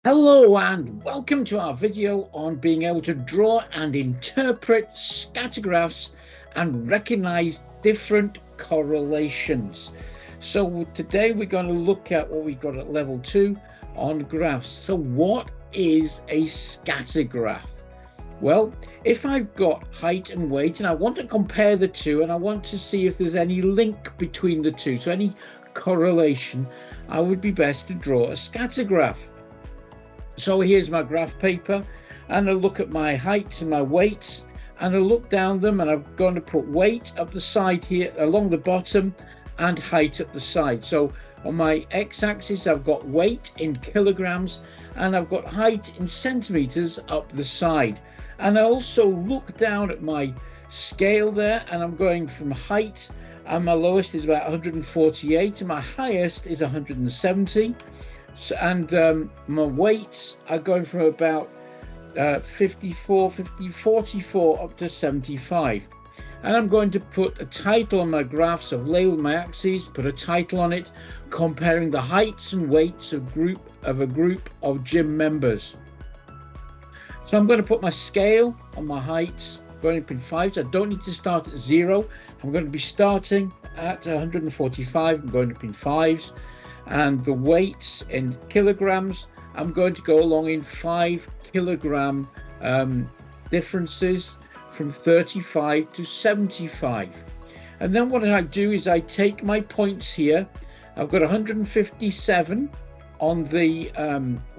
Hello and welcome to our video on being able to draw and interpret scatter graphs and recognize different correlations. So today we're going to look at what we've got at level 2 on graphs. So what is a scatter graph? Well, if I've got height and weight and I want to compare the two and I want to see if there's any link between the two, so any correlation, I would be best to draw a scatter graph. So here's my graph paper, and I look at my heights and my weights, and I look down them, and I'm going to put weight up the side here along the bottom and height up the side. So on my x-axis I've got weight in kilograms and I've got height in centimeters up the side. And I also look down at my scale there, and I'm going from height, and my lowest is about 148 and my highest is 170. And my weights are going from about 44 up to 75. And I'm going to put a title on my graph. So I've labeled my axes, put a title on it, comparing the heights and weights of a group of gym members. So I'm going to put my scale on my heights, going up in 5s. I don't need to start at 0. I'm going to be starting at 145 and going up in 5s. And the weights in kilograms, I'm going to go along in 5 kilogram differences from 35 to 75. And then what I do is I take my points here. I've got 157 on the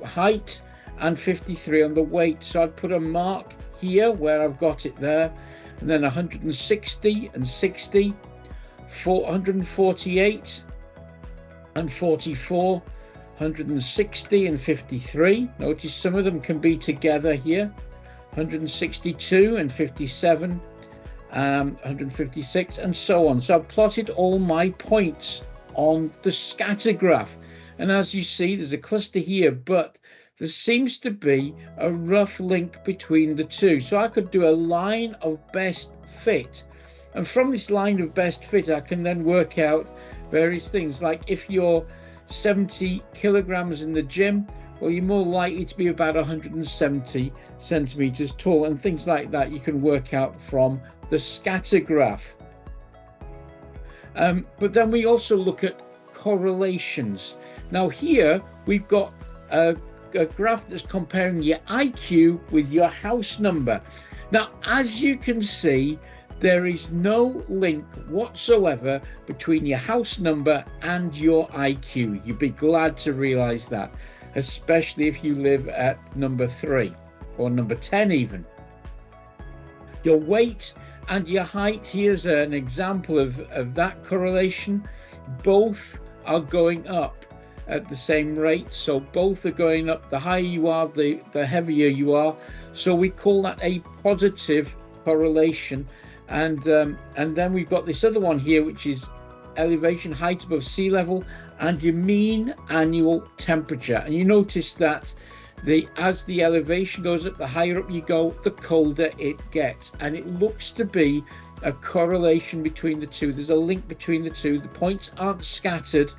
height and 53 on the weight. So I'd put a mark here where I've got it there, and then 160 and 60, 448 and 44, 160 and 53. Notice some of them can be together here. 162 and 57, 156, and so on. So I've plotted all my points on the scatter graph, and as you see, there's a cluster here, but there seems to be a rough link between the two. So I could do a line of best fit, and from this line of best fit I can then work out various things, like if you're 70 kilograms in the gym, well, you're more likely to be about 170 centimeters tall, and things like that you can work out from the scatter graph. But then we also look at correlations. Now here we've got a graph that's comparing your IQ with your house number. Now, as you can see, there is no link whatsoever between your house number and your IQ. You'd be glad to realize that, especially if you live at number 3 or number 10 even. Your weight and your height, here's an example of that correlation. Both are going up at the same rate, so both are going up. The higher you are, the heavier you are. So we call that a positive correlation. And then we've got this other one here, which is elevation, height above sea level, and your mean annual temperature. And you notice that as the elevation goes up, the higher up you go, the colder it gets. And it looks to be a correlation between the two. There's a link between the two. The points aren't scattered,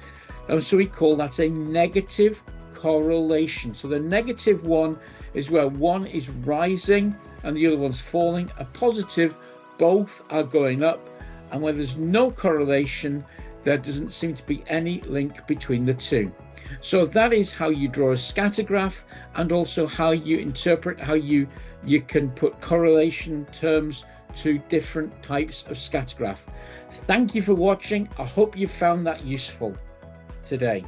so we call that a negative correlation. So the negative one is where one is rising and the other one's falling. A positive, both are going up, and where there's no correlation, there doesn't seem to be any link between the two. So that is how you draw a scatter graph, and also how you interpret, how you can put correlation terms to different types of scatter graph. Thank you for watching. I hope you found that useful today.